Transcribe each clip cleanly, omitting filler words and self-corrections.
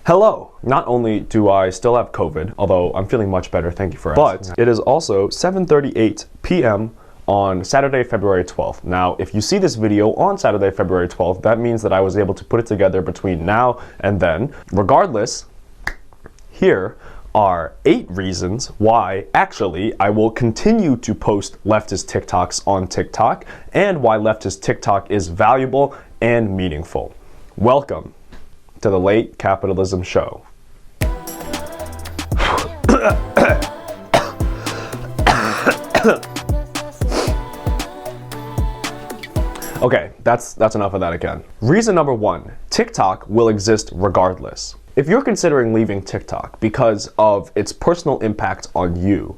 Hello! Not only do I still have COVID, although I'm feeling much better, thank you for asking. But it is also 7:38 p.m. on Saturday, February 12th. Now, if you see this video on Saturday, February 12th, that means that I was able to put it together between now and then. Regardless, here are 8 reasons why, actually, I will continue to post leftist TikToks on TikTok and why leftist TikTok is valuable and meaningful. Welcome to the Late Capitalism Show. Okay, that's enough of that again. Reason number 1, TikTok will exist regardless. If you're considering leaving TikTok because of its personal impact on you,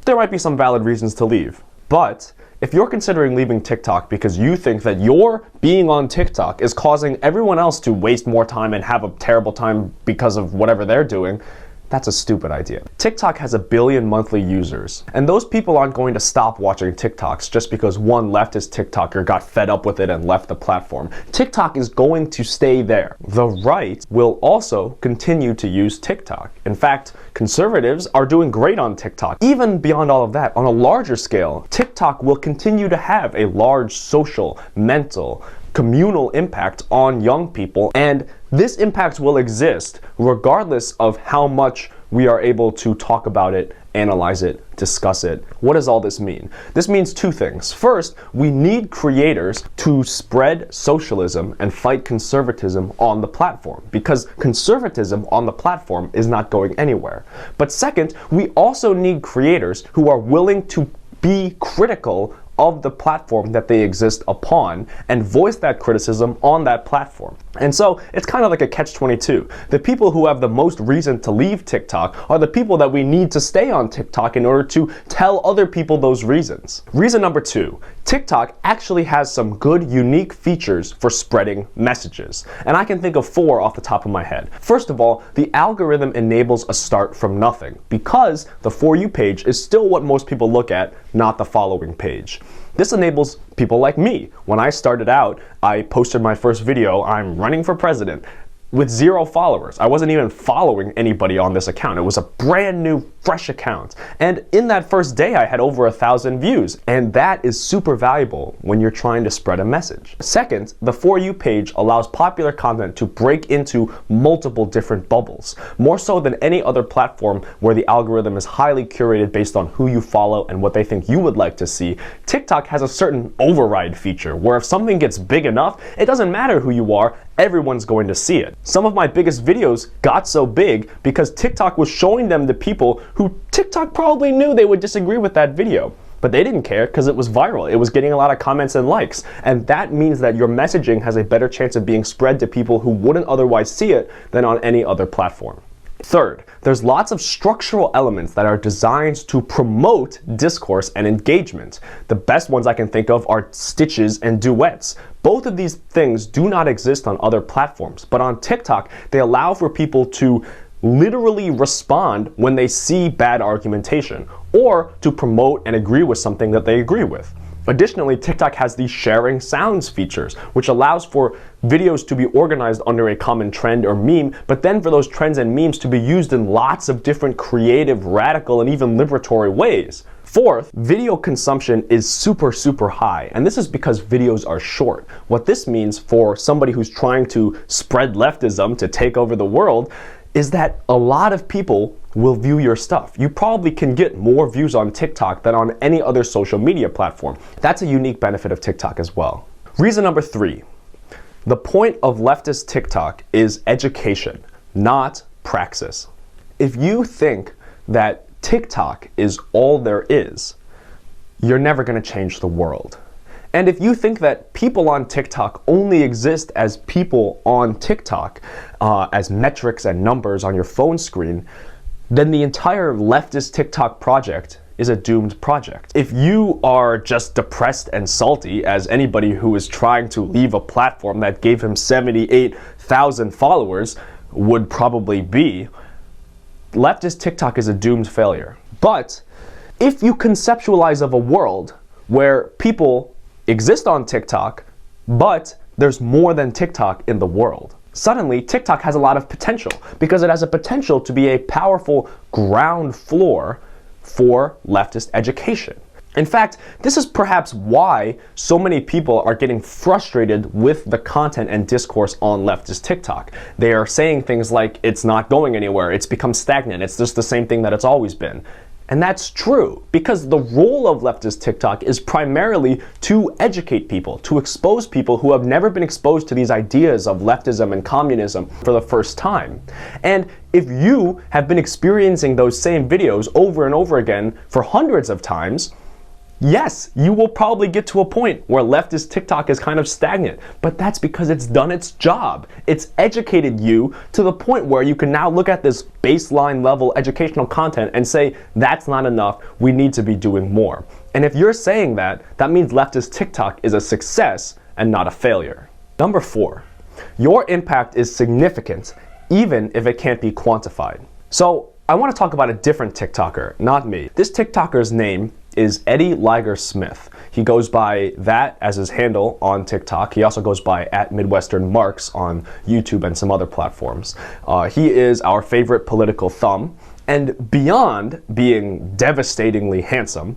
there might be some valid reasons to leave. But if you're considering leaving TikTok because you think that your being on TikTok is causing everyone else to waste more time and have a terrible time because of whatever they're doing, that's a stupid idea. TikTok has 1 billion monthly users, and those people aren't going to stop watching TikToks just because one leftist TikToker got fed up with it and left the platform. TikTok is going to stay there. The right will also continue to use TikTok. In fact, conservatives are doing great on TikTok. Even beyond all of that, on a larger scale, TikTok will continue to have a large social, mental, communal impact on young people, and this impact will exist regardless of how much we are able to talk about it, analyze it, discuss it. What does all this mean? This means 2 things. First, we need creators to spread socialism and fight conservatism on the platform, because conservatism on the platform is not going anywhere. But second, we also need creators who are willing to be critical of the platform that they exist upon and voice that criticism on that platform. And so it's kind of like a catch-22. The people who have the most reason to leave TikTok are the people that we need to stay on TikTok in order to tell other people those reasons. Reason number 2, TikTok actually has some good, unique features for spreading messages. And I can think of 4 off the top of my head. First of all, the algorithm enables a start from nothing because the For You page is still what most people look at, not the following page. This enables people like me. When I started out, I posted my first video, I'm running for president, with 0 followers. I wasn't even following anybody on this account. It was a brand new, fresh account. And in that first day, I had over 1,000 views. And that is super valuable when you're trying to spread a message. Second, the For You page allows popular content to break into multiple different bubbles, more so than any other platform where the algorithm is highly curated based on who you follow and what they think you would like to see. TikTok has a certain override feature where if something gets big enough, it doesn't matter who you are, everyone's going to see it. Some of my biggest videos got so big because TikTok was showing them to people who TikTok probably knew they would disagree with that video. But they didn't care because it was viral. It was getting a lot of comments and likes. And that means that your messaging has a better chance of being spread to people who wouldn't otherwise see it than on any other platform. Third, there's lots of structural elements that are designed to promote discourse and engagement. The best ones I can think of are stitches and duets. Both of these things do not exist on other platforms, but on TikTok, they allow for people to literally respond when they see bad argumentation, or to promote and agree with something that they agree with. Additionally, TikTok has these sharing sounds features, which allows for videos to be organized under a common trend or meme, but then for those trends and memes to be used in lots of different creative, radical, and even liberatory ways. Fourth, video consumption is super high, and this is because videos are short. What this means for somebody who's trying to spread leftism to take over the world is that a lot of people will view your stuff. You probably can get more views on TikTok than on any other social media platform. That's a unique benefit of TikTok as well. Reason number 3, the point of leftist TikTok is education, not praxis. If you think that TikTok is all there is, you're never going to change the world. And if you think that people on TikTok only exist as people on TikTok, as metrics and numbers on your phone screen, then the entire leftist TikTok project is a doomed project. If you are just depressed and salty, as anybody who is trying to leave a platform that gave him 78,000 followers would probably be, leftist TikTok is a doomed failure. But if you conceptualize of a world where people exist on TikTok, but there's more than TikTok in the world. suddenly TikTok has a lot of potential because it has a potential to be a powerful ground floor for leftist education. In fact, this is perhaps why so many people are getting frustrated with the content and discourse on leftist TikTok. They are saying things like, it's not going anywhere, it's become stagnant, it's just the same thing that it's always been. And that's true, because the role of leftist TikTok is primarily to educate people, to expose people who have never been exposed to these ideas of leftism and communism for the first time. And if you have been experiencing those same videos over and over again for hundreds of times, yes, you will probably get to a point where leftist TikTok is kind of stagnant, but that's because it's done its job. It's educated you to the point where you can now look at this baseline level educational content and say, that's not enough, we need to be doing more. And if you're saying that, that means leftist TikTok is a success and not a failure. Number 4, your impact is significant even if it can't be quantified. So I want to talk about a different TikToker, not me. This TikToker's name is Eddie Liger Smith. He goes by that as his handle on TikTok. He also goes by @MidwesternMarks on YouTube and some other platforms. He is our favorite political thumb, and beyond being devastatingly handsome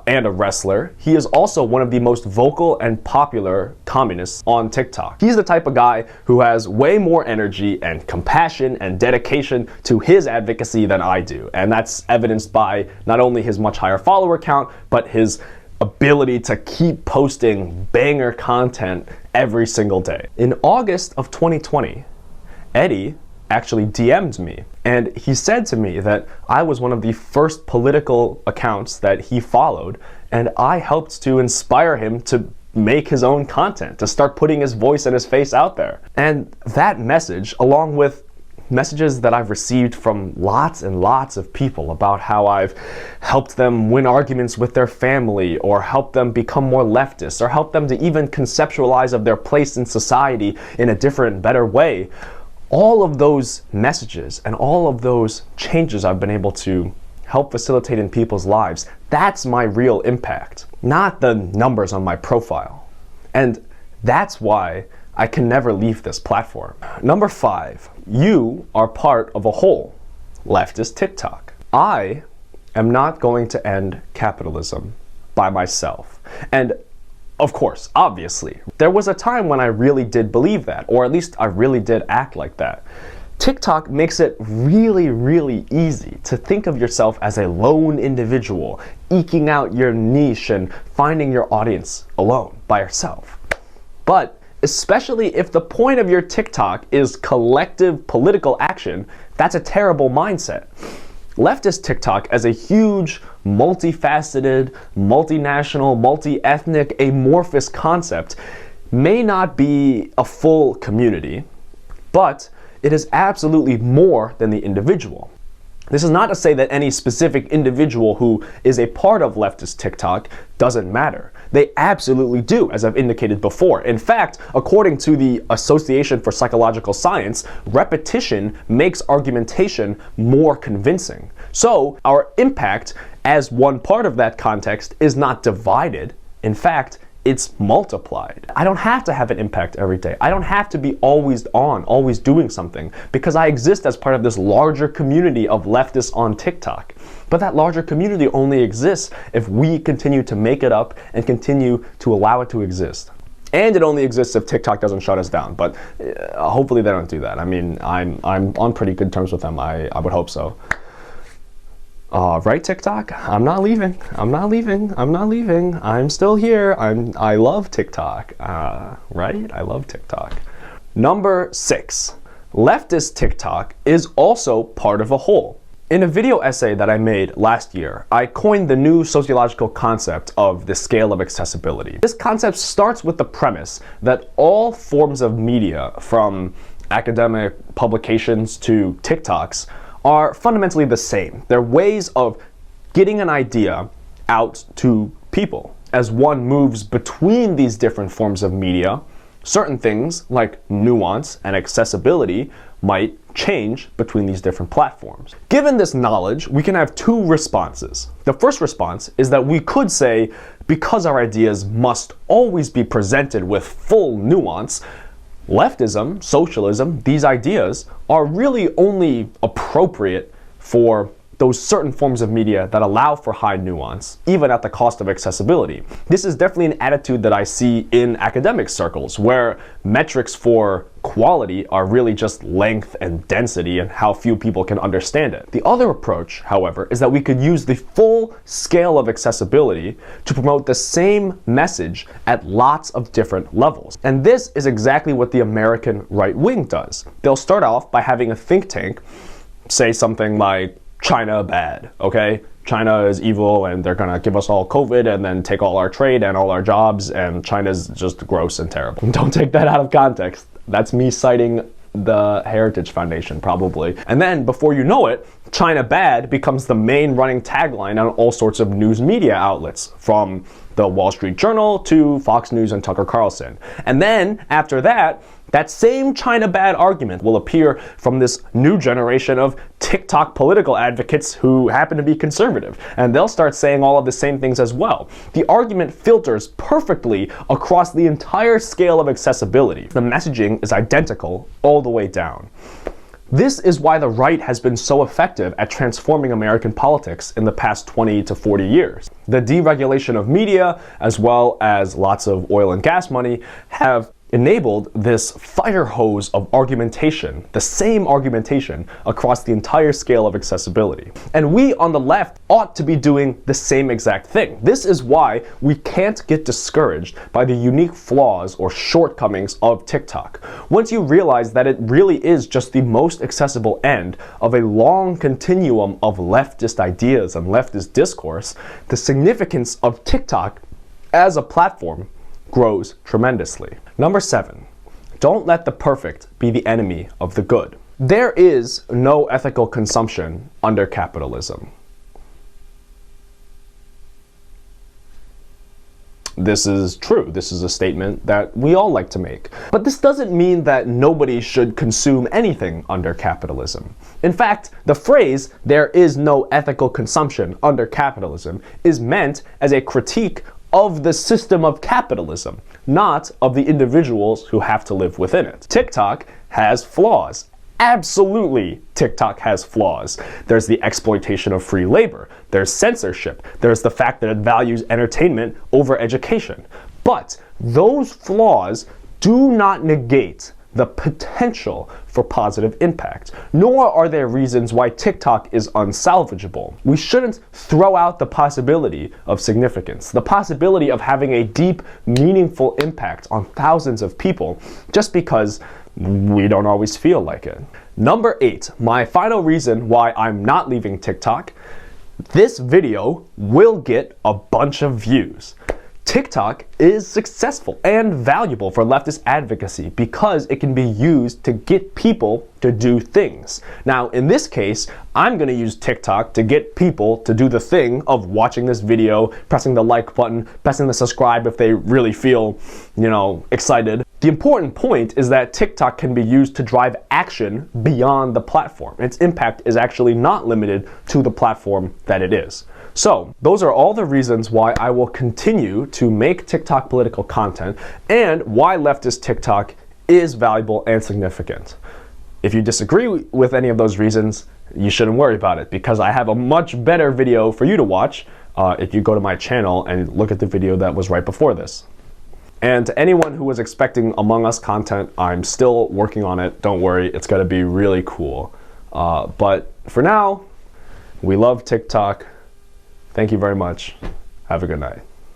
and a wrestler, he is also one of the most vocal and popular communists on TikTok. He's the type of guy who has way more energy and compassion and dedication to his advocacy than I do. And that's evidenced by not only his much higher follower count, but his ability to keep posting banger content every single day. In August of 2020, Eddie actually DM'd me, and he said to me that I was one of the first political accounts that he followed, and I helped to inspire him to make his own content, to start putting his voice and his face out there. And that message, along with messages that I've received from lots and lots of people about how I've helped them win arguments with their family, or helped them become more leftist, or helped them to even conceptualize of their place in society in a different, better way, all of those messages and all of those changes I've been able to help facilitate in people's lives, that's my real impact, not the numbers on my profile. And that's why I can never leave this platform. Number 5, you are part of a whole, leftist TikTok. I am not going to end capitalism by myself. And of course, obviously, there was a time when I really did believe that, or at least I really did act like that. TikTok makes it really, really easy to think of yourself as a lone individual, eking out your niche and finding your audience alone, by yourself. But especially if the point of your TikTok is collective political action, that's a terrible mindset. Leftist TikTok as a huge, multifaceted, multinational, multi-ethnic, amorphous concept may not be a full community, but it is absolutely more than the individual. This is not to say that any specific individual who is a part of leftist TikTok doesn't matter. They absolutely do, as I've indicated before. In fact, according to the Association for Psychological Science, repetition makes argumentation more convincing. So our impact as one part of that context is not divided. In fact, it's multiplied. I don't have to have an impact every day. I don't have to be always on, always doing something, because I exist as part of this larger community of leftists on TikTok. But that larger community only exists if we continue to make it up and continue to allow it to exist. And it only exists if TikTok doesn't shut us down, but hopefully they don't do that. I mean, I'm on pretty good terms with them. I would hope so. Right, TikTok? I'm not leaving. I'm not leaving. I'm not leaving. I'm still here. I love TikTok. Right? I love TikTok. Number 6. Leftist TikTok is also part of a whole. In a video essay that I made last year, I coined the new sociological concept of the scale of accessibility. This concept starts with the premise that all forms of media, from academic publications to TikToks, are fundamentally the same. They're ways of getting an idea out to people. As one moves between these different forms of media, certain things like nuance and accessibility might change between these different platforms. Given this knowledge, we can have 2 responses. The first response is that we could say, because our ideas must always be presented with full nuance, Leftism, socialism, these ideas are really only appropriate for those certain forms of media that allow for high nuance, even at the cost of accessibility. This is definitely an attitude that I see in academic circles, where metrics for quality are really just length and density and how few people can understand it. The other approach, however, is that we could use the full scale of accessibility to promote the same message at lots of different levels. And this is exactly what the American right wing does. They'll start off by having a think tank say something like, China bad, okay? China is evil and they're gonna give us all COVID and then take all our trade and all our jobs, and China's just gross and terrible. Don't take that out of context. That's me citing the Heritage Foundation, probably. And then, before you know it, China bad becomes the main running tagline on all sorts of news media outlets, from the Wall Street Journal to Fox News and Tucker Carlson. And then, after that, that same China bad argument will appear from this new generation of TikTok political advocates who happen to be conservative, and they'll start saying all of the same things as well. The argument filters perfectly across the entire scale of accessibility. The messaging is identical all the way down. This is why the right has been so effective at transforming American politics in the past 20 to 40 years. The deregulation of media, as well as lots of oil and gas money, have enabled this fire hose of argumentation, the same argumentation, across the entire scale of accessibility. And we on the left ought to be doing the same exact thing. This is why we can't get discouraged by the unique flaws or shortcomings of TikTok. Once you realize that it really is just the most accessible end of a long continuum of leftist ideas and leftist discourse, the significance of TikTok as a platform grows tremendously. Number 7, don't let the perfect be the enemy of the good. There is no ethical consumption under capitalism. This is true. This is a statement that we all like to make. But this doesn't mean that nobody should consume anything under capitalism. In fact, the phrase, "there is no ethical consumption under capitalism," is meant as a critique of the system of capitalism, not of the individuals who have to live within it. TikTok has flaws. Absolutely, TikTok has flaws. There's the exploitation of free labor. There's censorship. There's the fact that it values entertainment over education. But those flaws do not negate the potential for positive impact, nor are there reasons why TikTok is unsalvageable. We shouldn't throw out the possibility of significance, the possibility of having a deep, meaningful impact on thousands of people, just because we don't always feel like it. Number 8, my final reason why I'm not leaving TikTok: this video will get a bunch of views. TikTok is successful and valuable for leftist advocacy because it can be used to get people to do things. Now, in this case, I'm going to use TikTok to get people to do the thing of watching this video, pressing the like button, pressing the subscribe if they really feel, excited. The important point is that TikTok can be used to drive action beyond the platform. Its impact is actually not limited to the platform that it is. So, those are all the reasons why I will continue to make TikTok political content and why leftist TikTok is valuable and significant. If you disagree with any of those reasons, you shouldn't worry about it, because I have a much better video for you to watch if you go to my channel and look at the video that was right before this. And to anyone who was expecting Among Us content, I'm still working on it. Don't worry, it's going to be really cool. But for now, we love TikTok. Thank you very much. Have a good night.